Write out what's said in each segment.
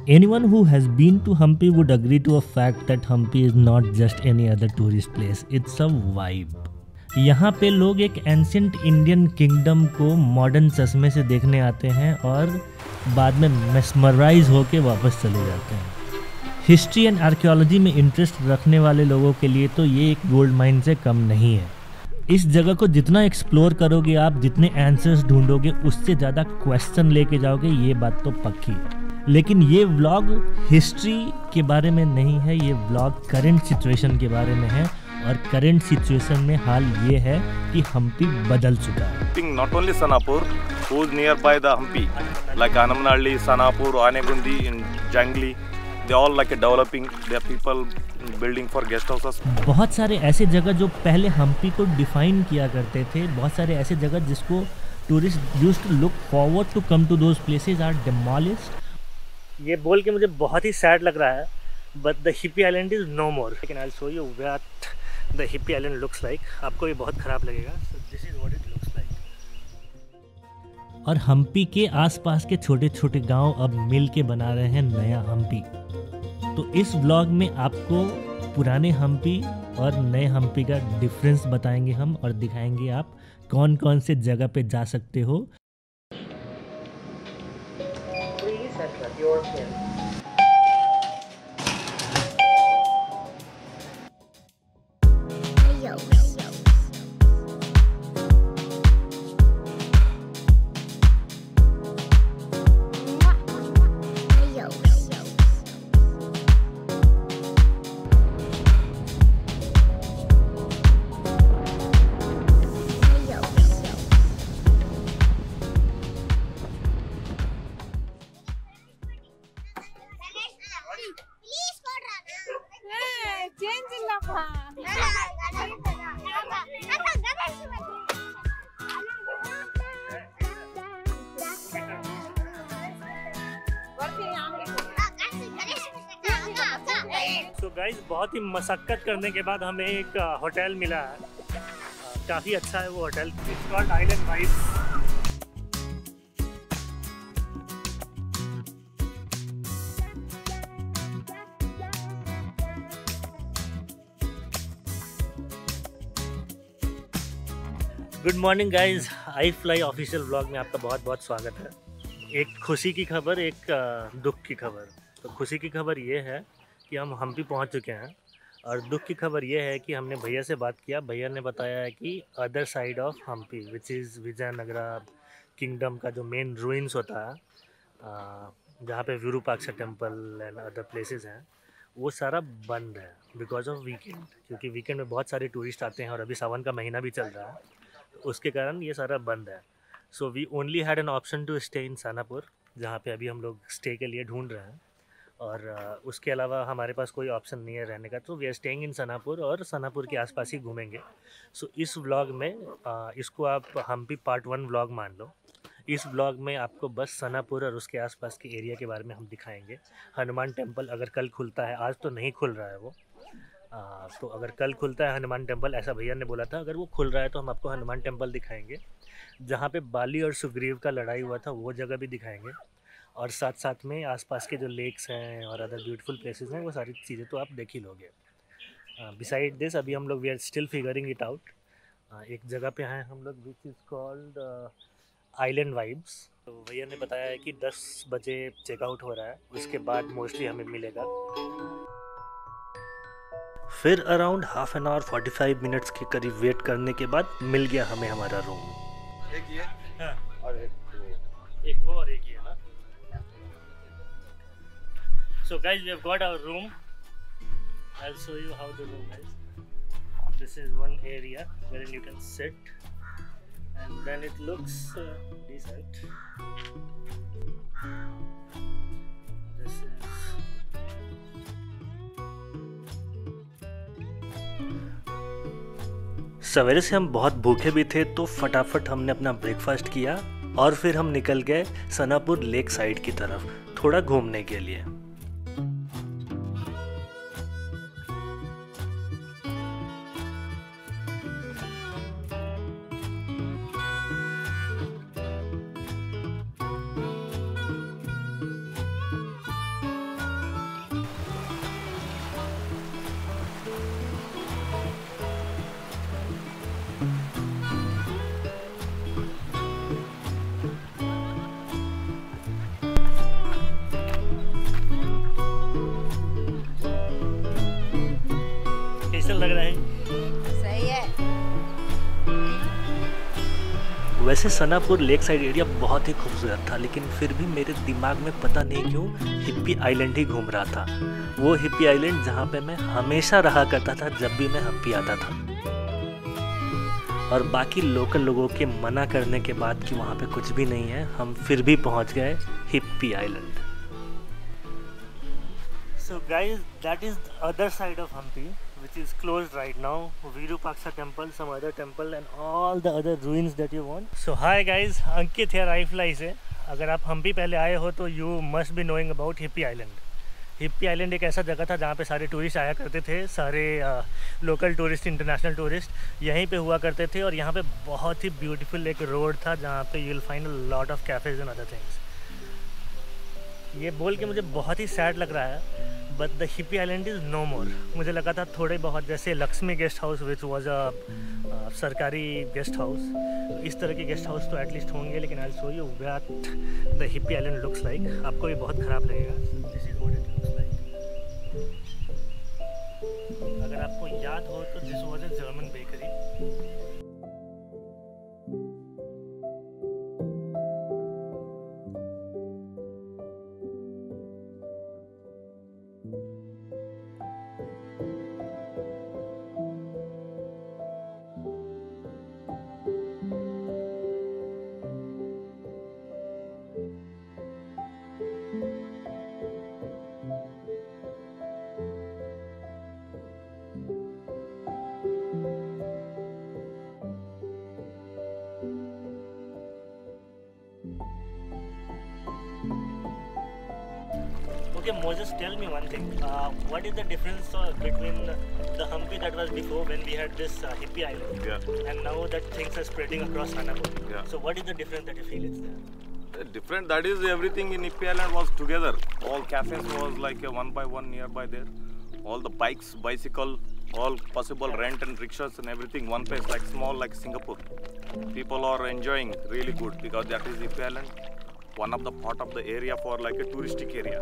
Anyone who has been to Hampi would agree to a fact that Hampi is not just any other tourist place. It's a vibe. यहाँ पे लोग एक ancient Indian kingdom को modern चश्मे से देखने आते हैं और बाद में मेस्मराइज होके वापस चले जाते हैं। हिस्ट्री एंड आर्कियोलॉजी में इंटरेस्ट रखने वाले लोगों के लिए तो ये एक गोल्ड माइन से कम नहीं है। इस जगह को जितना एक्सप्लोर करोगे आप, जितने आंसर्स ढूंढोगे, उससे ज़्यादा क्वेश्चन लेके जाओगे, ये बात तो पक्की है। लेकिन ये व्लॉग हिस्ट्री के बारे में नहीं है, ये व्लॉग करंट सिचुएशन के बारे में है। और करंट सिचुएशन में हाल ये है कि हम्पी बदल चुका है। Not only Sanapur, who's nearby the Hampi, like Anamnalli, Sanapur, Anegundi, and Jangli, they all like developing. There are people building for guest houses. बहुत सारे ऐसे जगह जो पहले हम्पी को डिफाइन किया करते थे, बहुत सारे ऐसे जगह जिसको tourist used to look forward to come to those places are demolished. ये बोल के मुझे बहुत ही सैड लग रहा है, but the hippie island is no more. लेकिन I will show you what the hippie island looks like. आपको ये बहुत ख़राब लगेगा। So this is what it looks like. और हम्पी के आसपास के छोटे छोटे गांव अब मिल के बना रहे हैं नया हम्पी। तो इस व्लॉग में आपको पुराने हम्पी और नए हम्पी का डिफरेंस बताएंगे हम, और दिखाएंगे आप कौन कौन से जगह पे जा सकते हो। Your pin. तो गाइस, बहुत ही मशक्कत करने के बाद हमें एक होटल मिला है। काफ़ी अच्छा है वो hotel. It's called island vibes. Good morning guys, I fly official vlog में आपका बहुत बहुत स्वागत है। एक खुशी की खबर, एक दुख की खबर। तो खुशी की खबर ये है कि हम हम्पी पहुंच चुके हैं, और दुख की खबर ये है कि हमने भैया से बात किया। भैया ने बताया है कि other side of Hampi, which is Vijayanagara kingdom का जो मेन रूइंस होता है, जहाँ पे Virupaksha temple and other places हैं, वो सारा बंद है बिकॉज ऑफ वीकेंड। क्योंकि वीकेंड में बहुत सारे टूरिस्ट आते हैं और अभी सावन का महीना भी चल रहा है, उसके कारण ये सारा बंद है। So we only had an option to stay in Sanapur, जहाँ पे अभी हम लोग स्टे के लिए ढूंढ रहे हैं। और उसके अलावा हमारे पास कोई ऑप्शन नहीं है रहने का, तो we are staying in Sanapur और सनापुर के आसपास ही घूमेंगे। सो इस व्लॉग में इसको आप हम्पी पार्ट 1 व्लॉग मान लो। इस व्लॉग में आपको बस सनापुर और उसके आसपास के एरिया के बारे में हम दिखाएंगे। हनुमान टेम्पल अगर कल खुलता है, आज तो नहीं खुल रहा है वो, तो अगर कल खुलता है हनुमान टेम्पल, ऐसा भैया ने बोला था, अगर वो खुल रहा है तो हम आपको हनुमान टेम्पल दिखाएंगे। जहाँ पे बाली और सुग्रीव का लड़ाई हुआ था वो जगह भी दिखाएंगे, और साथ साथ में आसपास के जो लेक्स हैं और अदर ब्यूटीफुल प्लेसेस हैं, वो सारी चीज़ें तो आप देख ही लोगे। बिसाइड दिस, अभी हम लोग we are still figuring it out. एक जगह पे हैं हम लोग which is called island vibes. तो भैया ने बताया है कि 10 बजे चेकआउट हो रहा है, उसके बाद मोस्टली हमें मिलेगा। फिर around half an hour 45 minutes के करीब वेट करने के बाद मिल गया हमें हमारा रूम। एक ये, हाँ, और एक वो और एक ये ना। So guys, we have got our room. I'll show you how the room is. This is one area wherein you can sit, and then it looks decent. This is सवेरे से हम बहुत भूखे भी थे, तो फटाफट हमने अपना ब्रेकफास्ट किया और फिर हम निकल गए सनापुर लेक साइड की तरफ थोड़ा घूमने के लिए। वैसे सनापुर लेक साइड एरिया बहुत ही खूबसूरत था, लेकिन फिर भी मेरे दिमाग में पता नहीं क्यों हिप्पी आइलैंड ही घूम रहा था। वो हिप्पी आइलैंड जहाँ पे मैं हमेशा रहा करता था जब भी मैं हम्पी आता था। और बाकी लोकल लोगों के मना करने के बाद कि वहाँ पे कुछ भी नहीं है, हम फिर भी पहुँच गए hippie island. So guys, that is the other side of Hampi, which is closed right now. Virupaksha temple, some other temple and all the other ruins that you want. So hi guys, Ankit here iFly से। अगर आप हम्पी पहले आए हो तो you must be knowing about hippie island. Hippie island एक ऐसा जगह था जहाँ पे सारे टूरिस्ट आया करते थे, सारे लोकल टूरिस्ट, इंटरनेशनल टूरिस्ट यहीं पे हुआ करते थे। और यहाँ पे बहुत ही ब्यूटीफुल एक रोड था जहाँ पे you will find a lot of cafes and other things. ये बोल के मुझे बहुत ही सैड लग रहा है, but the hippie island is no more. मुझे लगा था थोड़े बहुत जैसे Lakshmi guest house which was a सरकारी गेस्ट हाउस, इस तरह के गेस्ट हाउस तो एटलीस्ट होंगे, लेकिन I will show you what the hippie island looks like. आपको ये बहुत ख़राब लगेगा। This is what it looks like. अगर आपको याद हो तो this was a German bakery. Okay, Moses, tell me one thing. What is the difference between the Hampi that was before when we had this hippie island, and now that things are spreading across Sanapuur? So what is the difference that you feel is there? Different, that is everything in Hippy Island was together. All cafes was like a one by one nearby there. All the bikes, bicycle, all possible rent and rickshaws and everything. One place like small like Singapore. People are enjoying really good because that is Hippy Island. One of the part of the area for like a touristic area.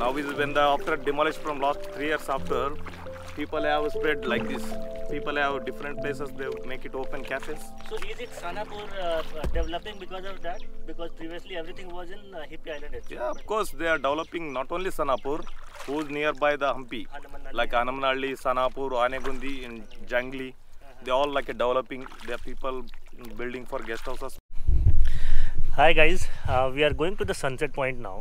Now is when the after demolished from last 3 years after, people have spread like this. People have different places, they make it open cafes. So is it Sanapuur developing because of that? Because previously everything was in Hippy Island itself. Yeah, of course they are developing not only Sanapuur, who's nearby the Hampi, like Hanamanalli, Sanapuur, Anegundi, and Jangli. They all like developing. There are people building for guest houses. Hi guys, we are going to the sunset point now.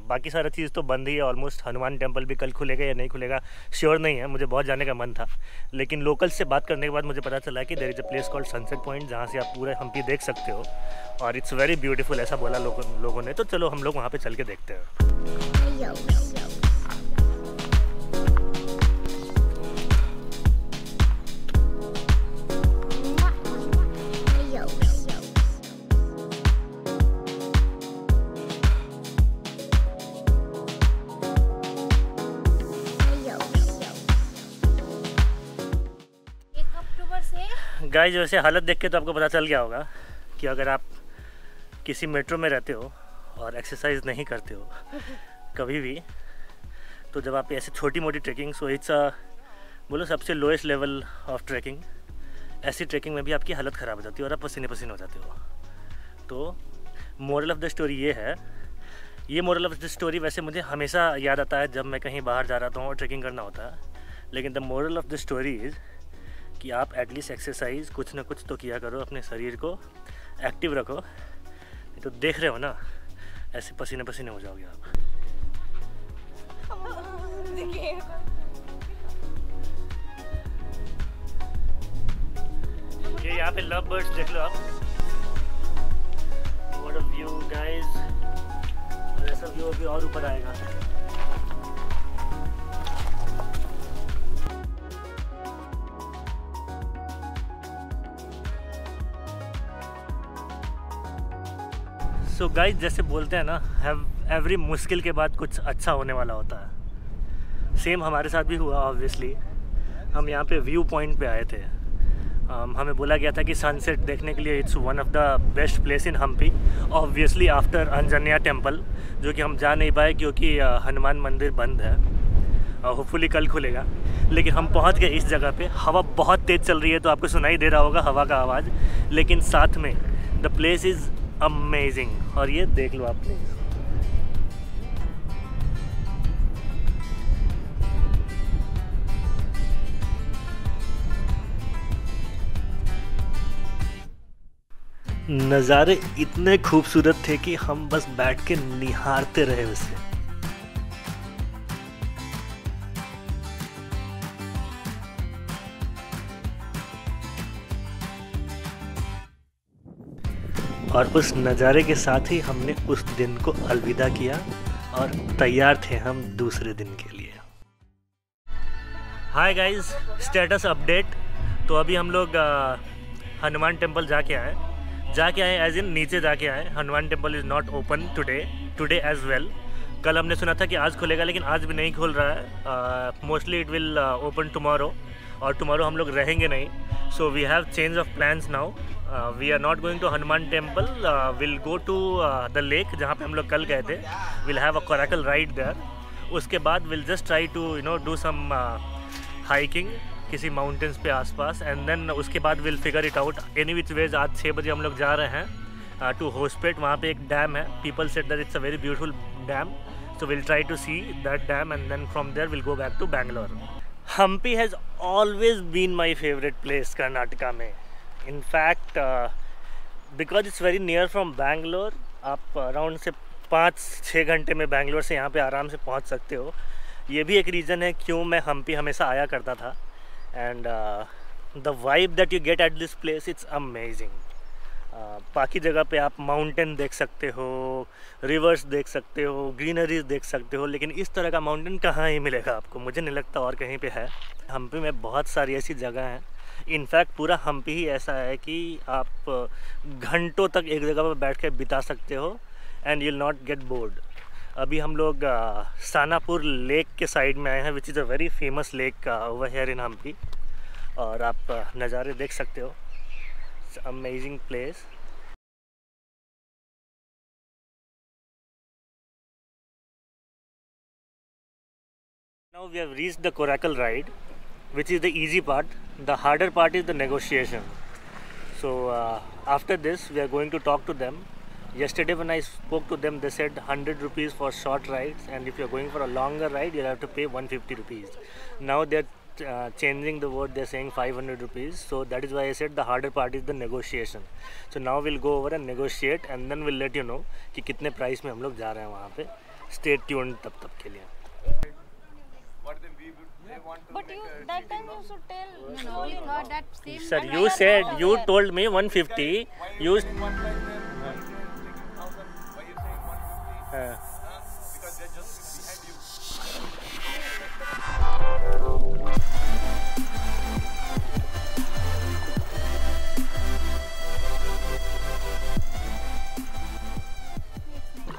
बाकी सारा चीज़ तो बंद ही है almost. Hanuman temple भी कल खुलेगा या नहीं खुलेगा श्योर नहीं है, मुझे बहुत जाने का मन था, लेकिन लोकल्स से बात करने के बाद मुझे पता चला कि there is a place called sunset point जहाँ से आप पूरा हम्पी देख सकते हो और इट्स वेरी ब्यूटीफुल, ऐसा बोला लोगों ने। तो चलो हम लोग वहाँ पर चल के देखते हैं। गाइस, वैसे हालत देख के तो आपको पता चल गया होगा कि अगर आप किसी मेट्रो में रहते हो और एक्सरसाइज नहीं करते हो कभी भी, तो जब आप ऐसे छोटी मोटी ट्रैकिंग, सो इट्स बोलो सबसे लोएस्ट लेवल ऑफ ट्रैकिंग, ऐसी ट्रैकिंग में भी आपकी हालत ख़राब हो जाती है और आप पसीने पसीने हो जाते हो। तो मोरल ऑफ़ द स्टोरी ये है, ये मोरल ऑफ़ द स्टोरी वैसे मुझे हमेशा याद आता है जब मैं कहीं बाहर जा रहा हूँ और ट्रैकिंग करना होता है, लेकिन the moral of the story is कि आप एटलीस्ट एक्सरसाइज कुछ ना कुछ तो किया करो, अपने शरीर को एक्टिव रखो। तो देख रहे हो ना, ऐसे पसीने पसीने हो जाओगे आप। ये यहाँ पे लव बर्ड्स देख लो आप। व्हाट अ व्यू गाइस, ऐसा व्यू अभी और ऊपर आएगा। सो गाइस, जैसे बोलते हैं ना, एवरी मुश्किल के बाद कुछ अच्छा होने वाला होता है। सेम हमारे साथ भी हुआ ऑब्वियसली। हम यहाँ पे व्यू पॉइंट पे आए थे, हमें बोला गया था कि सनसेट देखने के लिए it's one of the best place in Hampi, obviously after Anjaneya temple, जो कि हम जा नहीं पाए क्योंकि हनुमान मंदिर बंद है। होपफुली कल खुलेगा। लेकिन हम पहुँच गए इस जगह पे। हवा बहुत तेज़ चल रही है, तो आपको सुनाई दे रहा होगा हवा का आवाज़, लेकिन साथ में द प्लेस इज़ अमेजिंग। और ये देख लो आप प्लेस। नज़ारे इतने खूबसूरत थे कि हम बस बैठ के निहारते रहे उसे। और उस नज़ारे के साथ ही हमने उस दिन को अलविदा किया और तैयार थे हम दूसरे दिन के लिए। Hi guys, status update. तो अभी हम लोग हनुमान टेम्पल जाके आए एज इन नीचे जाके आए। Hanuman temple is not open today as well. कल हमने सुना था कि आज खुलेगा, लेकिन आज भी नहीं खुल रहा है। Mostly it will open tomorrow, और टुमारो हम लोग रहेंगे नहीं। So we have change of plans now. We are not going to Hanuman temple, will go to the lake जहाँ पे हम लोग कल गए थे। Will have a coracle ride there. उसके बाद will just try to do some hiking किसी माउंटेन्स पे आसपास, एंड देन उसके बाद will figure it out. Any which ways आज 6 बजे हम लोग जा रहे हैं टू होस्पेट। वहाँ पे एक डैम है, people said that it's a very beautiful dam, so will try to see that dam and then from there will go back to Bangalore. Hampi has always been my favourite place Karnataka में। In fact, because it's very near from Bangalore, आप around से 5-6 घंटे में बैंगलोर से यहाँ पे आराम से पहुँच सकते हो। ये भी एक रीज़न है क्यों मैं हम्पी हमेशा आया करता था। And the vibe that you get at this place, it's amazing. बाकी जगह पे आप माउंटेन देख सकते हो, रिवर्स देख सकते हो, ग्रीनरीज देख सकते हो, लेकिन इस तरह का माउंटेन कहाँ ही मिलेगा आपको। मुझे नहीं लगता और कहीं पे है। हम्पी में बहुत सारी ऐसी जगह हैं। इनफैक्ट पूरा हम्पी ही ऐसा है कि आप घंटों तक एक जगह पर बैठ के बिता सकते हो and you will not get bored. अभी हम लोग सानापुर लेक के साइड में आए हैं, which is a very famous lake over here in Hampi, और आप नज़ारे देख सकते हो। It's amazing place. Now we have reached the coracle ride, which is the easy part. The harder part is the negotiation. So after this we are going to talk to them. Yesterday when I spoke to them, they said 100 rupees for short rides, and if you are going for a longer ride you'll have to pay 150 rupees. Now they're changing the word, they're saying 500 rupees. So that is why I said the harder part is the negotiation. So now we'll go over and negotiate, and then we'll let you know कि कितने price में हम लोग जा रहे हैं वहाँ पे। Stay tuned तब के लिए। But you, that time you should tell, slowly, not that same. Sir, you said, you told me 150. You. Because they're just behind you.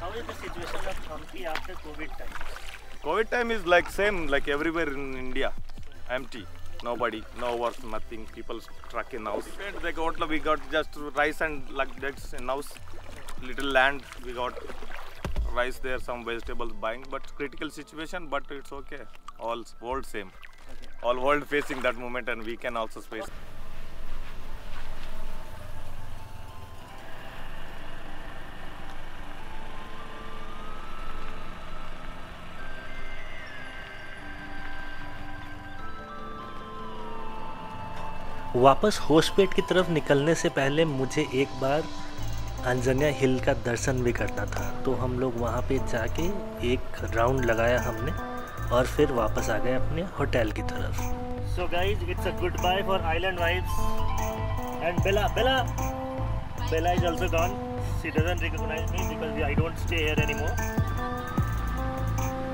How is the situation of Hampi after COVID time? COVID time is like same like everywhere in India, empty, nobody, no work, nothing. People stuck in house. We got just rice and like that's in house, little land. We got rice there, some vegetables buying, but critical situation. But it's okay. All world same, all world facing that moment, and we can also face. वापस होस्पेट की तरफ निकलने से पहले मुझे एक बार अंजनिया हिल का दर्शन भी करना था, तो हम लोग वहाँ पे जाके एक राउंड लगाया हमने और फिर वापस आ गए अपने होटल की तरफ। So guys, it's a good bye for island vibes and Bela is also gone. She doesn't recognise me because I don't stay here anymore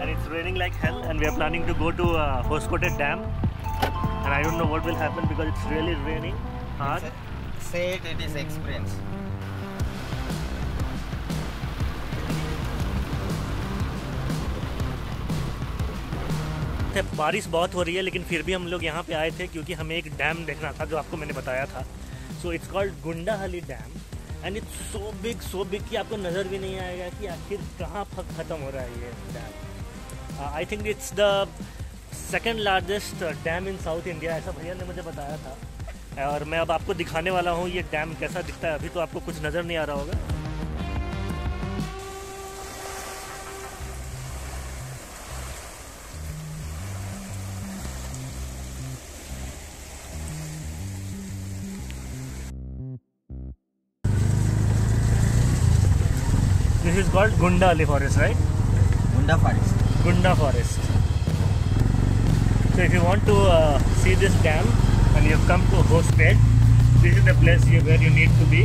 and it's raining like hell and we are planning to go to Hoskote dam. And I don't know what will happen because it's really raining hard. Say it is experience. बारिश बहुत हो रही है, लेकिन फिर भी हम लोग यहाँ पे आए थे क्योंकि हमें एक डैम देखना था जो आपको मैंने बताया था. So it's called Gundahalli dam and it's so big कि आपको नज़र भी नहीं आएगा कि आखिर कहाँ ख़त्म हो रहा है ये dam. I think it's the second largest dam in south India, ऐसा भैया ने मुझे बताया था. और मैं अब आपको दिखाने वाला हूँ ये डैम कैसा दिखता है। अभी तो आपको कुछ नज़र नहीं आ रहा होगा। This is called Gundali forest, right? Gunda forest. Gunda forest. So if you want to see this dam and you have come to Hospet, this is the place where you need to be.